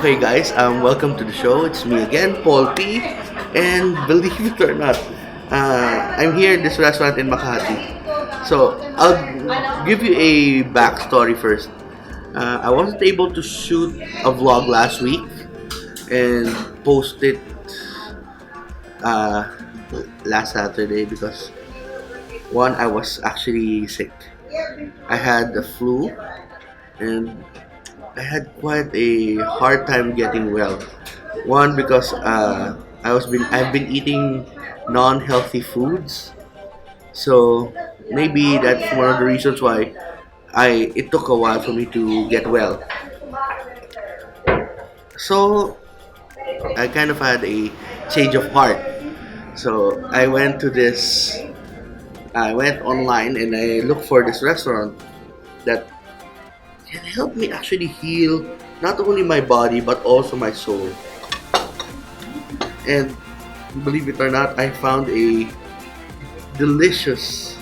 Okay, guys, welcome to the show. It's me again, Paul P. And believe it or not, I'm here in this restaurant in Makati. So I'll give you a backstory first. I wasn't able to shoot a vlog last week and post it uh, last Saturday because one, I was actually sick. I had the flu and I had quite a hard time getting well. One because I've been eating non-healthy foods, so maybe that's one of the reasons why I it took a while for me to get well. So I kind of had a change of heart. So I went online and I looked for this restaurant that can help me actually heal not only my body but also my soul. And believe it or not, I found a delicious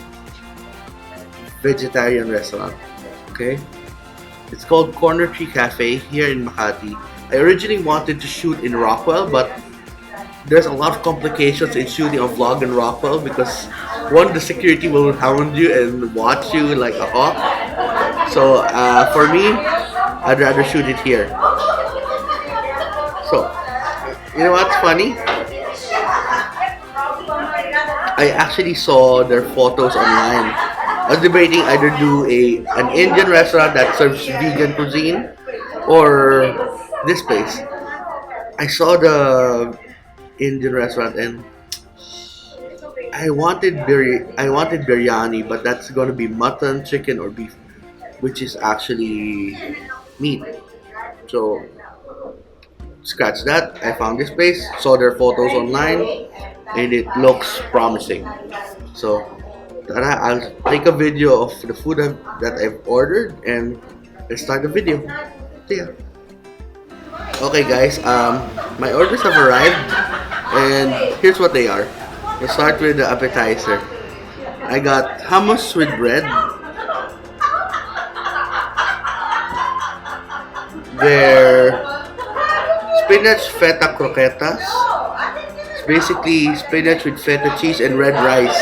vegetarian restaurant. Okay, it's called Corner Tree Cafe here in Makati. I originally wanted to shoot in Rockwell, but there's a lot of complications in shooting a vlog in Rockwell because one, the security will hound you and watch you like a hawk. So for me, I'd rather shoot it here. So you know what's funny? I actually saw their photos online. I was debating either do an Indian restaurant that serves vegan cuisine or this place. I saw the Indian restaurant and I wanted biryani, but that's gonna be mutton, chicken, or beef, which is actually meat. So scratch that. I found this place, saw their photos online, and it looks promising. So I'll take a video of the food that I've ordered and let's start the video. See ya. Okay, guys. My orders have arrived, and here's what they are. Let's start with the appetizer. I got hummus with bread. Their spinach feta croquetas. It's basically spinach with feta cheese and red rice.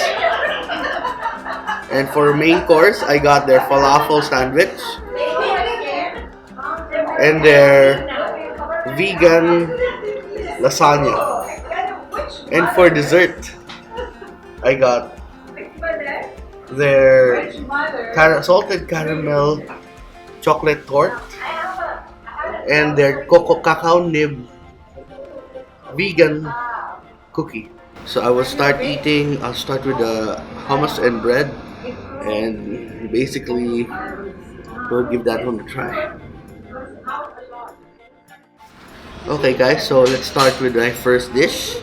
And for main course, I got their falafel sandwich and their vegan lasagna. And for dessert, I got their salted caramel chocolate torte and their cacao nib vegan cookie. So I will start eating. I'll start with the hummus and bread, and basically we'll give that one a try. Okay, guys. So let's start with my first dish.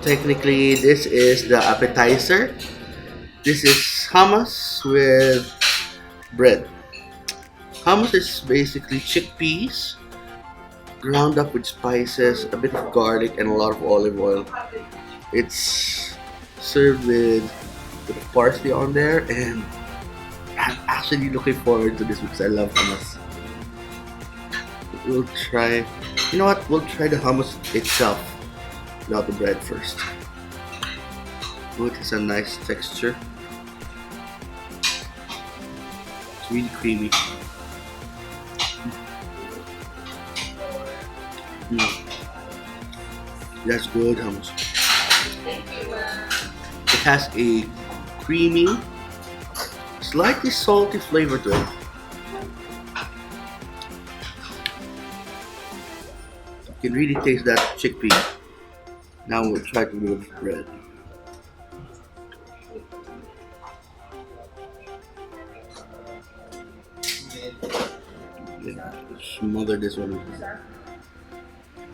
Technically, this is the appetizer. This is hummus with bread. Hummus is basically chickpeas ground up with spices, a bit of garlic, and a lot of olive oil. It's served with parsley on there, and I'm actually looking forward to this because I love hummus. We'll try. You know what? We'll try the hummus itself, not the bread first. Oh, it has a nice texture. It's really creamy. Mm. That's good hummus. It has a creamy, slightly salty flavor to it. You can really taste that chickpea. Now we'll try to do it with bread. Yeah, smother this one with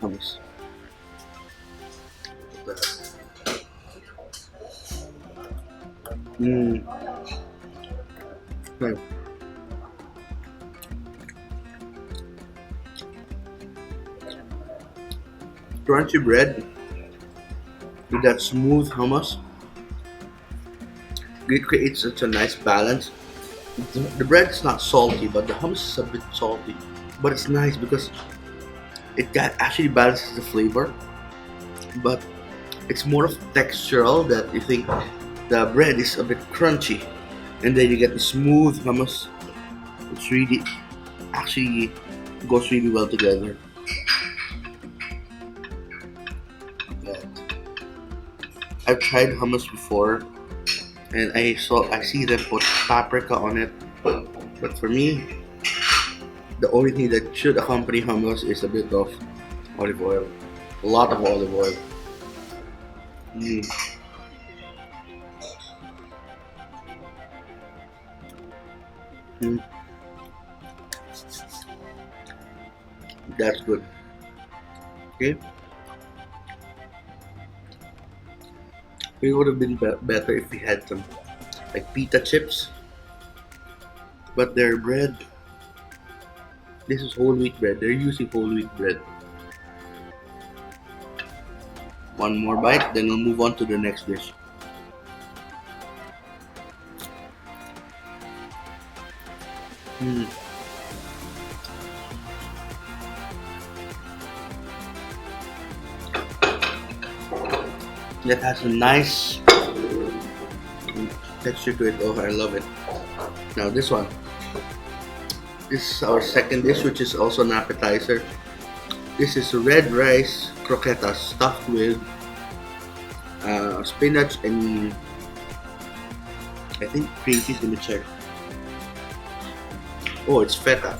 hummus. Mmm. Right. Crunchy bread with that smooth hummus. It creates such a nice balance. The bread is not salty, but the hummus is a bit salty. But it's nice because actually balances the flavor, but it's more of textural that you think the bread is a bit crunchy, and then you get the smooth hummus. It's really actually goes really well together. Yeah. I've tried hummus before, and I see them put paprika on it, but for me, the only thing that should accompany hummus is a bit of olive oil, a lot of olive oil. Mm, mm, that's good. Okay, it would have been better if we had some like pita chips, but their bread. This is whole wheat bread. They're using whole wheat bread. One more bite, then we'll move on to the next dish. Mm, that has a nice texture to it. Oh, I love it. Now this one. This is our second dish, which is also an appetizer. This is red rice croquetas stuffed with spinach and I think cream cheese. Let me check. Oh, it's feta.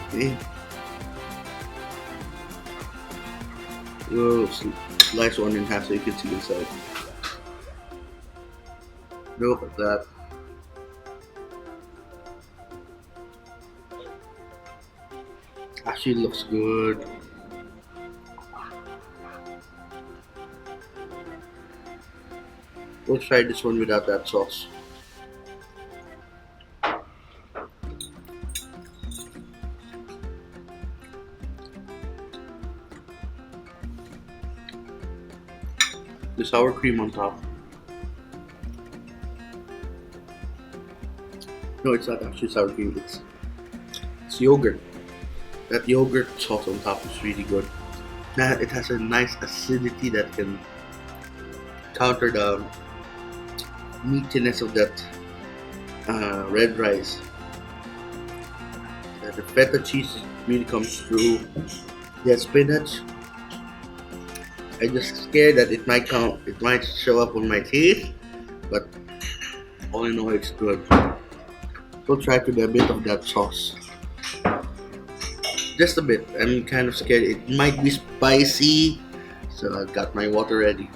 Okay. We'll slice one in half so you can see inside. Look at that. Actually looks good. We'll try this one without that sauce. The sour cream on top. No, it's not actually sour cream. It's yogurt. That yogurt sauce on top is really good. Now it has a nice acidity that can counter the meatiness of that red rice. The feta cheese really comes through. The spinach. I'm just scared that it might show up on my teeth, but all in all, it's good. We'll try to do a bit of that sauce. Just a bit. I'm kind of scared it might be spicy, so I've got my water ready.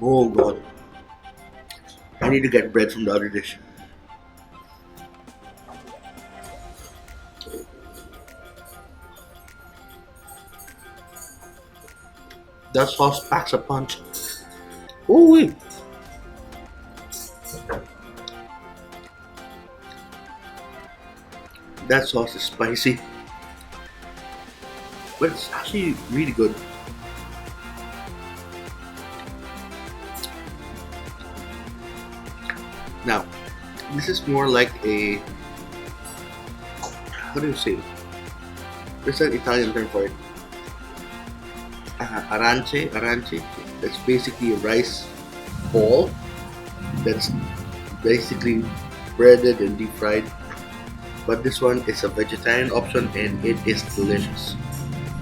Oh god. I need to get bread from the other dish. That sauce packs a punch. Oh wait. That sauce is spicy. But it's actually really good. Now, this is more like a, how do you say it? There's an Italian term for it. Arance. That's basically a rice ball that's basically breaded and deep fried. But this one is a vegetarian option and it is delicious.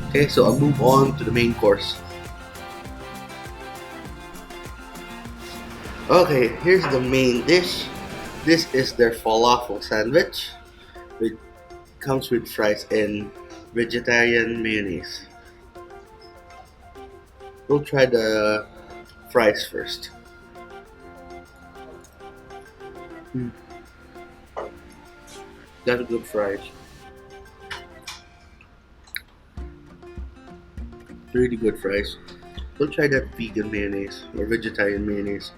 Okay, so I'll move on to the main course. Okay, here's the main dish. This is their falafel sandwich. It comes with fries and vegetarian mayonnaise. We'll try the fries first. That's good fries. Really good fries. We'll try that vegan mayonnaise or vegetarian mayonnaise.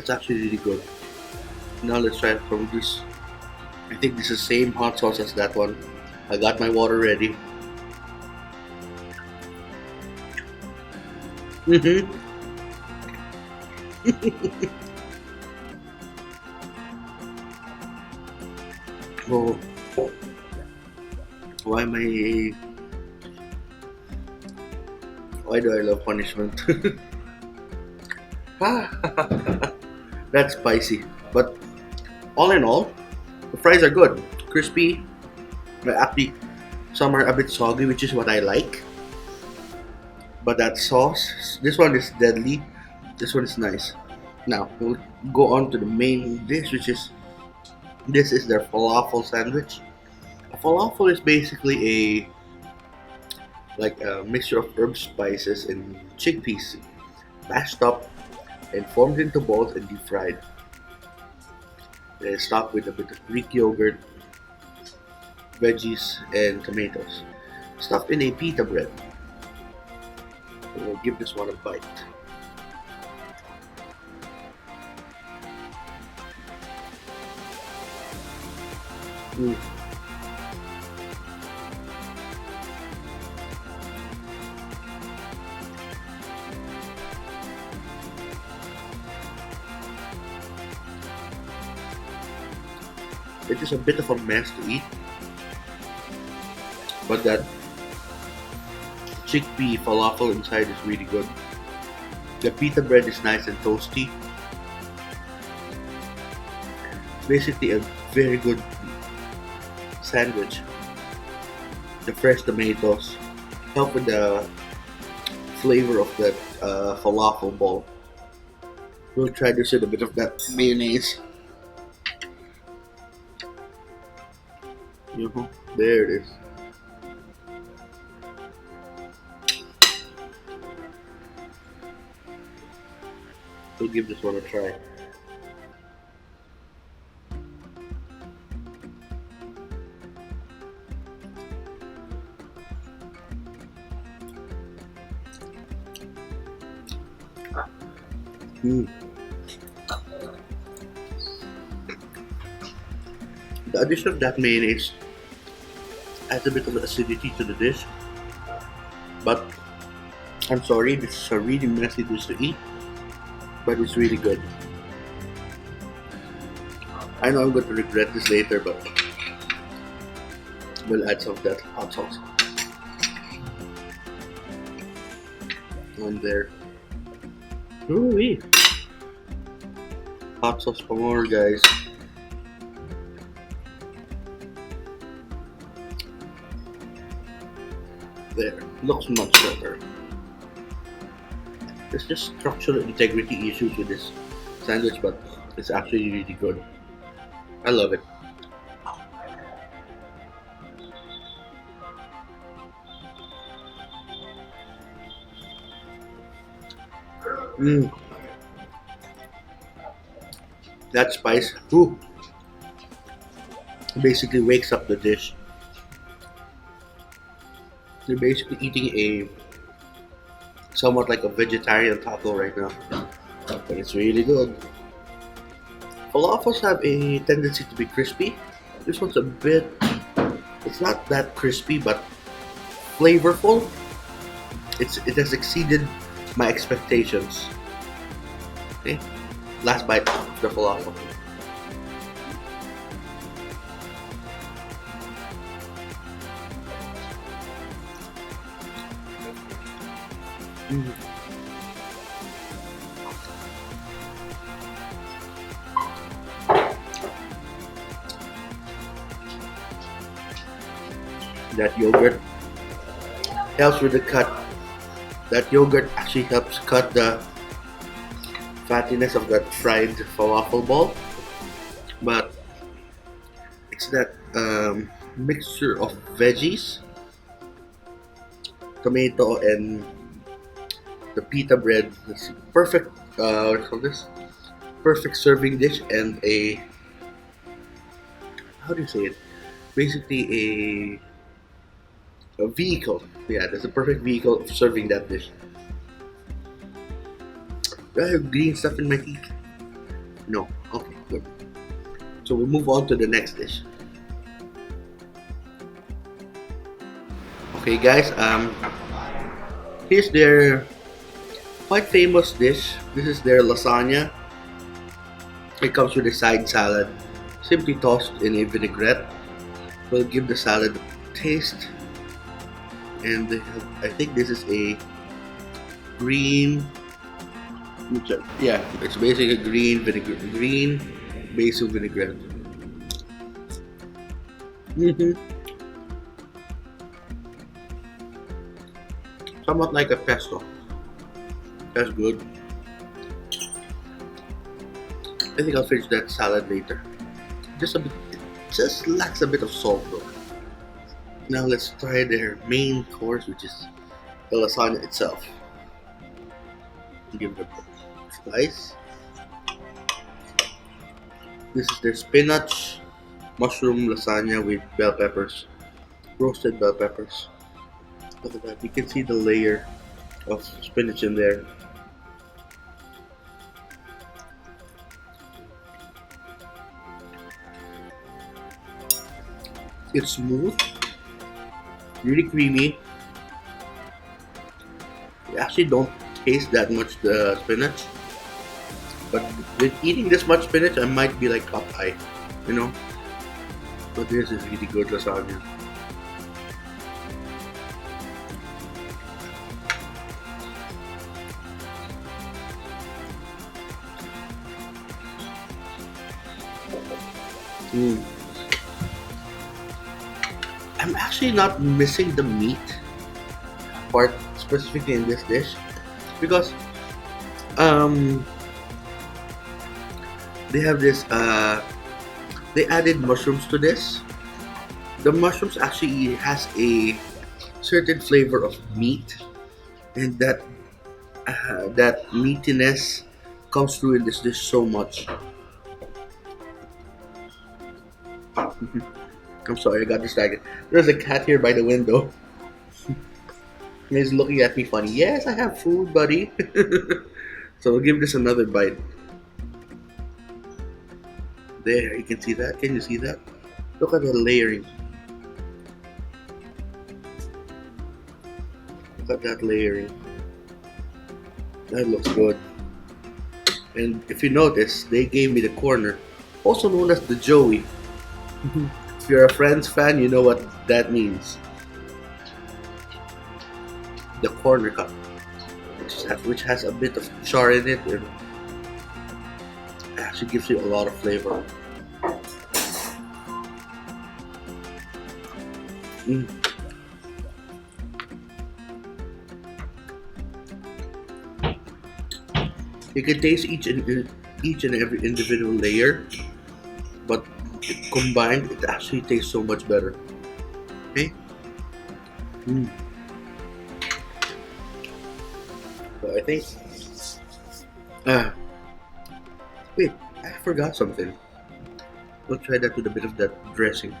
It's actually really good. Now let's try it from this. I think this is the same hot sauce as that one. I got my water ready. Mm-hmm. Oh, why am I? Why do I love punishment? That's spicy, but all in all, the fries are good, crispy. Actually, some are a bit soggy, which is what I like. But that sauce, this one is deadly. This one is nice. Now we'll go on to the main dish, which is this is their falafel sandwich. A falafel is basically a mixture of herbs, spices, and chickpeas, mashed up and formed into balls and deep fried. It's topped with a bit of Greek yogurt, veggies, and tomatoes. Stuffed in a pita bread. We'll give this one a bite. Mm. It is a bit of a mess to eat, but that chickpea falafel inside is really good. The pita bread is nice and toasty. Basically a very good sandwich. The fresh tomatoes help with the flavor of that falafel ball. We'll try this with a bit of that mayonnaise. There it is. We'll give this one a try. Mm. The addition of that mayonnaise adds a bit of acidity to the dish, but I'm sorry, this is a really messy dish to eat, but it's really good. I know I'm going to regret this later, but we'll add some of that hot sauce on there. Ooh-wee. Hot sauce for more, guys. There, looks much better. There's just structural integrity issues with this sandwich, but it's actually really good. I love it. Mm. That spice, ooh, basically wakes up the dish. You're basically eating a somewhat like a vegetarian taco right now, but it's really good. Falafels have a tendency to be crispy. This one's a bit, it's not that crispy, but flavorful. It has exceeded my expectations. Okay, last bite of the falafel. Mm. That yogurt helps with the cut. That yogurt actually helps cut the fattiness of that fried falafel ball, but it's that mixture of veggies, tomato, and the pita bread. It's perfect. What do you call this? Perfect serving dish and a, how do you say it? Basically a vehicle. Yeah, that's a perfect vehicle of serving that dish. I have green stuff in my teeth. No. Okay, good. So we'll move on to the next dish. Okay, guys. Here's their quite famous dish. This is their lasagna. It comes with a side salad, simply tossed in a vinaigrette. Will give the salad a taste. And they have, I think this is a green. Yeah, it's basically green basil vinaigrette. Mm-hmm. Somewhat like a pesto. That's good. I think I'll finish that salad later. Just a bit, it just lacks a bit of salt though. Now let's try their main course, which is the lasagna itself. Give it a slice. This is their spinach mushroom lasagna with bell peppers, roasted bell peppers. Look at that, you can see the layer of spinach in there. It's smooth, really creamy. You actually don't taste that much the spinach, but with eating this much spinach, I might be like Popeye, you know. But this is really good lasagna. Mm. I'm actually not missing the meat part specifically in this dish because they have this they added mushrooms to this. The mushrooms actually has a certain flavor of meat, and that meatiness comes through in this dish so much. I'm sorry, I got distracted. There's a cat here by the window. He's looking at me funny. Yes, I have food, buddy. So we'll give this another bite. There, you can see that. Can you see that? Look at the layering. Look at that layering. That looks good. And if you notice, they gave me the corner, also known as the Joey. If you're a Friends fan, you know what that means. The corner cut, which has a bit of char in it, and actually gives you a lot of flavor. Mm. You can taste each and every individual layer, but combined, it actually tastes so much better. Okay. Mm. So I think. Wait, I forgot something. We'll try that with a bit of that dressing.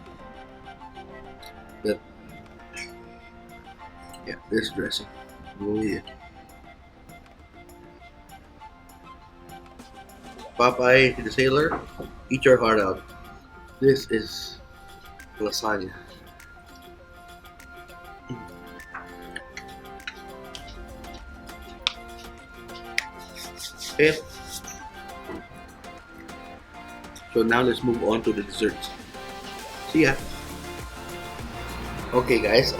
This dressing. Oh yeah. Popeye the Sailor, eat your heart out. This is lasagna. Okay. So now let's move on to the desserts. See ya. Okay guys,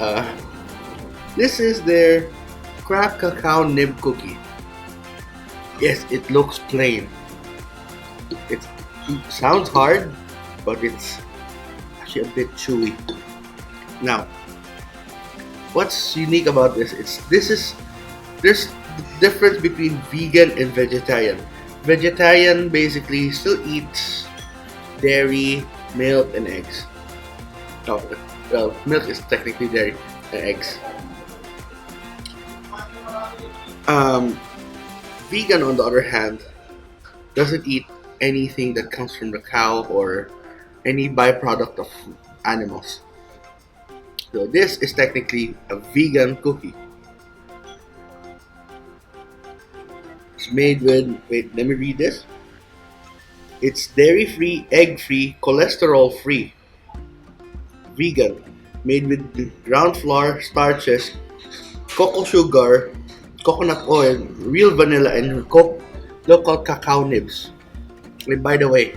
this is their cracked cacao nib cookie. Yes, it looks plain. It sounds hard, but it's actually a bit chewy. Now, what's unique about this? There's the difference between vegan and vegetarian. Vegetarian basically still eats dairy, milk, and eggs. Oh, well, milk is technically dairy and eggs. Vegan, on the other hand, doesn't eat anything that comes from the cow or any byproduct of animals. So this is technically a vegan cookie. It's made with, wait, let me read this. It's dairy-free, egg-free, cholesterol-free, vegan, made with ground flour, starches, cocoa sugar, coconut oil, real vanilla, and local cacao nibs. And by the way,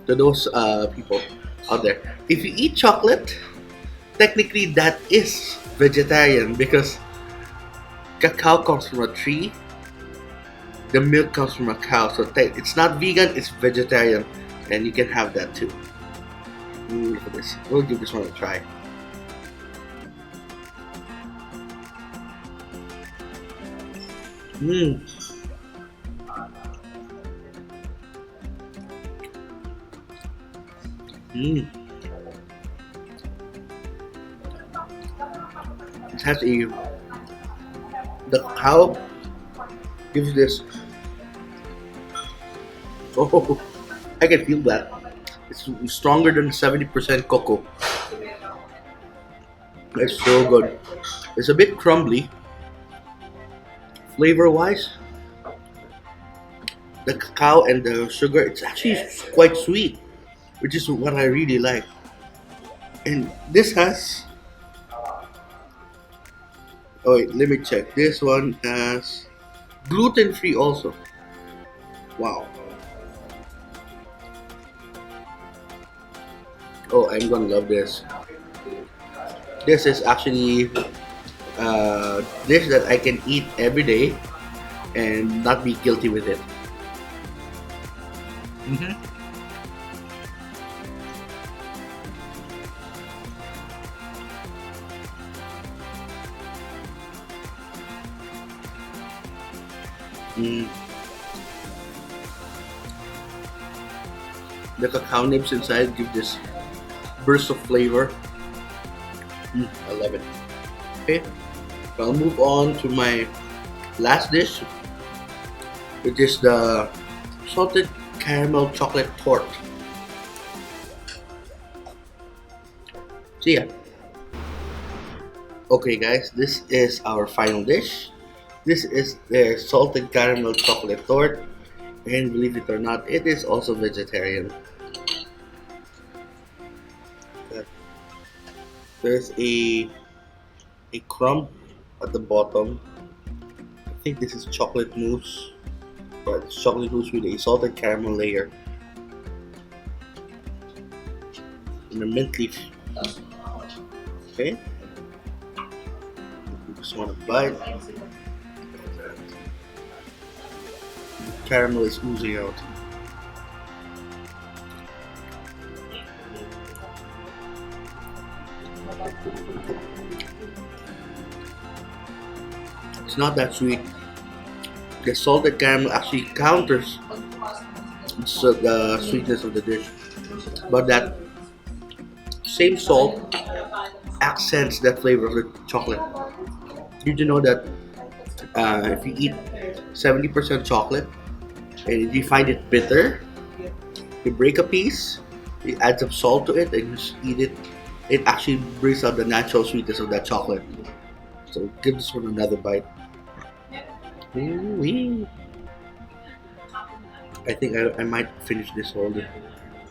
to those people out there, if you eat chocolate, technically that is vegetarian because cacao comes from a tree, the milk comes from a cow, so it's not vegan, it's vegetarian, and you can have that too. Look at this. We'll give this one a try. Mmm. Mmm. It has the cow gives this. Oh, I can feel that. It's stronger than 70% cocoa. It's so good. It's a bit crumbly. Flavor wise, the cacao and the sugar, it's actually quite sweet, which is what I really like. And this has. Oh, wait, let me check. This one has gluten free also. Wow. Oh, I'm gonna love this. This is actually dish that I can eat every day and not be guilty with it. Hmm. Mm. The cacao nibs inside give this burst of flavor. I love it. Okay, I'll move on to my last dish, which is the salted caramel chocolate torte. So yeah, okay guys, this is our final dish. This is the salted caramel chocolate torte, and believe it or not, it is also vegetarian. There's a crumb at the bottom. I think this is chocolate mousse. But it's chocolate mousse with a salted caramel layer and a mint leaf. Okay, just want to bite. Caramel is oozing out. It's not that sweet. The salted caramel actually counters the sweetness of the dish, but that same salt accents that flavor of the chocolate. Did you know that if you eat 70% chocolate and if you find it bitter, you break a piece, you add some salt to it, and you just eat it. It actually brings out the natural sweetness of that chocolate. So give this one another bite. Ooh-wee. I think I might finish this whole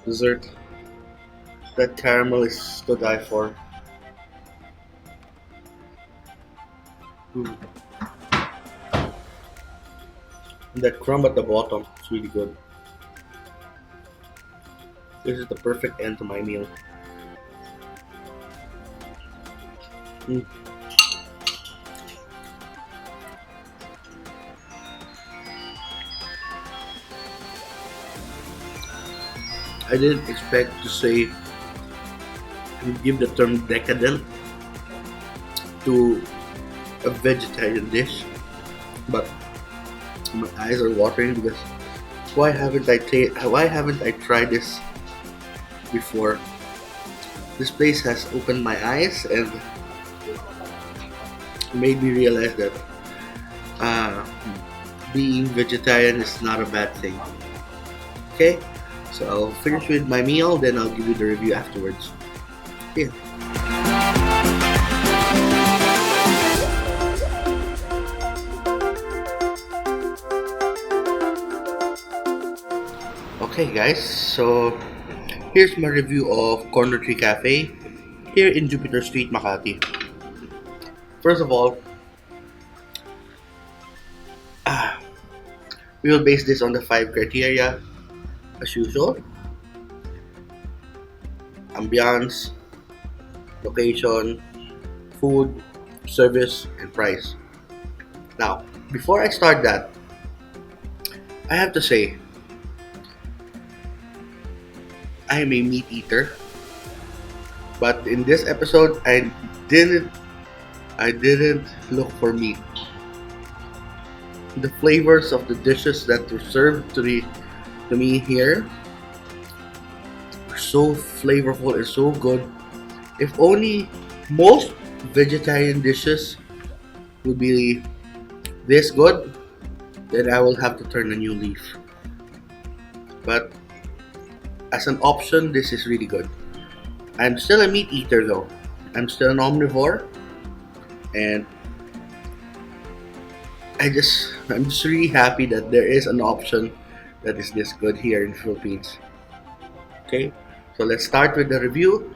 dessert. That caramel is to die for. Mm. And that crumb at the bottom is really good. This is the perfect end to my meal. Mm. I didn't expect to give the term decadent to a vegetarian dish, but my eyes are watering because why haven't I tried this before? This place has opened my eyes and made me realize that uh, being vegetarian is not a bad thing. Okay, so I'll finish with my meal, then I'll give you the review afterwards. Yeah. Okay, guys, so here's my review of Corner Tree Cafe here in Jupiter Street, Makati. First of all, ah, we will base this on the five criteria as usual: ambiance, location, food, service, and price. Now, before I start that, I have to say I am a meat eater, but in this episode didn't I didn't look for meat. The flavors of the dishes that were served to me here are so flavorful and so good. If only most vegetarian dishes would be this good, then I will have to turn a new leaf. But as an option, this is really good. I'm still a meat eater though. I'm still an omnivore, and I'm just really happy that there is an option that is this good here in the Philippines. Okay, so let's start with the review.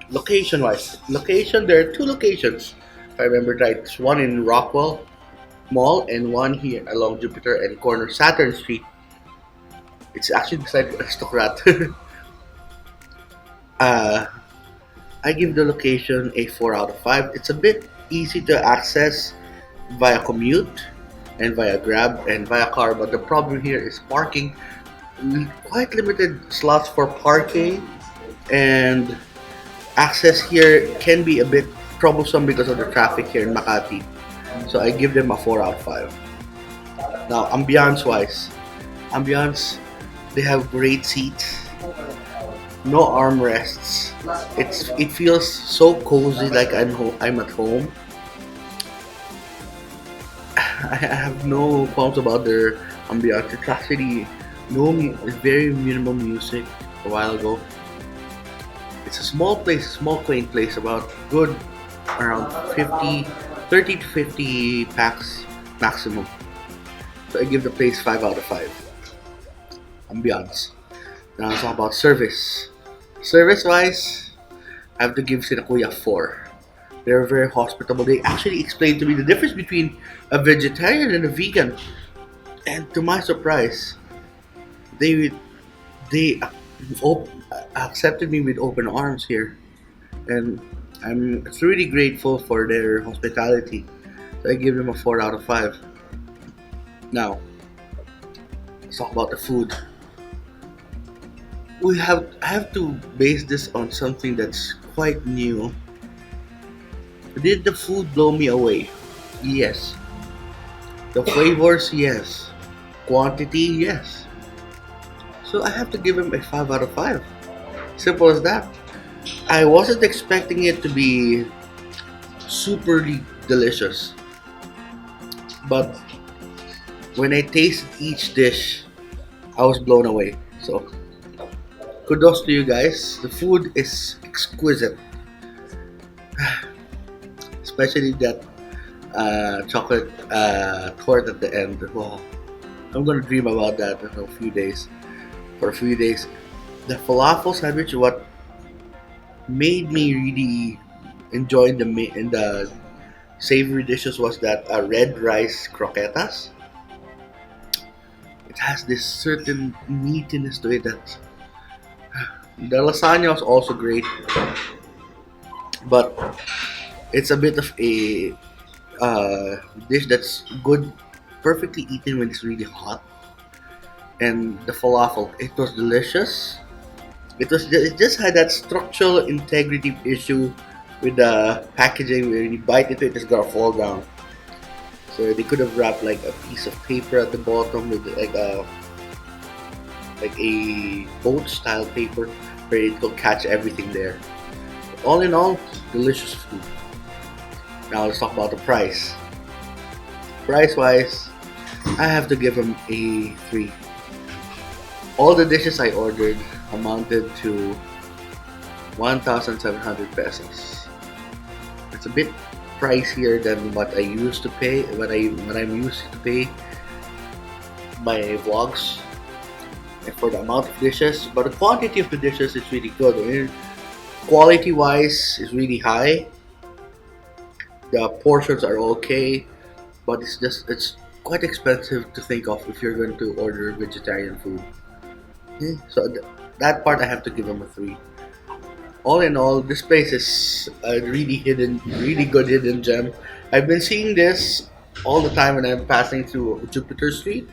Location wise, there are two locations. If I remember right, it's one in Rockwell Mall and one here along Jupiter and corner Saturn Street. It's actually beside Aristocrat. uh, I give the location a 4 out of 5. It's a bit easy to access via commute and via Grab and via car, but the problem here is parking. Quite limited slots for parking, and access here can be a bit troublesome because of the traffic here in Makati. So I give them a 4 out of 5. Now, ambiance, they have great seats, no armrests. It feels so cozy, like I'm at home. I have no qualms about their ambiance. It's actually very minimal music a while ago. It's a small place, small quaint place, about good around 30 to 50 packs maximum. So I give the place 5 out of 5. Ambiance. Now let's talk about service. Service wise, I have to give Sinakuya 4. They're very hospitable. They actually explained to me the difference between a vegetarian and a vegan. And to my surprise, they accepted me with open arms here. And I'm really grateful for their hospitality. So I give them a 4 out of 5. Now, let's talk about the food. I have to base this on something that's quite new. Did the food blow me away? Yes. The flavors, yes. Quantity, yes. So I have to give them a 5 out of 5. Simple as that. I wasn't expecting it to be superly delicious, but when I tasted each dish, I was blown away. So kudos to you guys. The food is exquisite, especially that chocolate torte at the end. Wow, I'm gonna dream about that in a few days. For a few days, the falafel sandwich, what made me really enjoy the savory dishes was that red rice croquetas. It has this certain meatiness to it. That the lasagna was also great, but it's a bit of a dish that's good, perfectly eaten when it's really hot. And the falafel, it was delicious. It just had that structural integrity issue with the packaging where you bite into it, it's gonna fall down. So they could have wrapped like a piece of paper at the bottom with like a boat style paper where it could catch everything there. All in all, delicious food. Now let's talk about the price. Price wise, I have to give them a 3. All the dishes I ordered amounted to 1,700 pesos. It's a bit pricier than what I'm used to pay by vlogs. and for the amount of dishes, but the quantity of the dishes is really good. I mean, quality wise is really high. The portions are okay, but it's quite expensive to think of if you're going to order vegetarian food. So that part I have to give them a three. All in all, this place is a really good hidden gem. I've been seeing this all the time when I'm passing through Jupiter Street,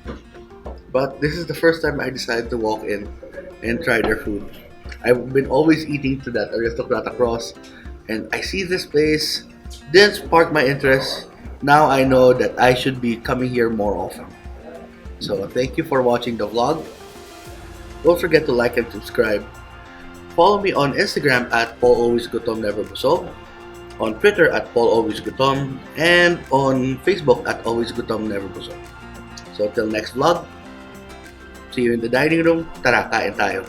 but this is the first time I decided to walk in and try their food. I've been always eating to that aristocrat across, and I see this place, didn't spark my interest. Now I know that I should be coming here more often. So thank you for watching the vlog. Don't forget to like and subscribe. Follow me on Instagram at Paul Always Gutom Never Busog, on Twitter at Paul Always Gutom, and on Facebook at Always Gutom Never Busog. So till next vlog, see you in the dining room. Tara, kain tayo.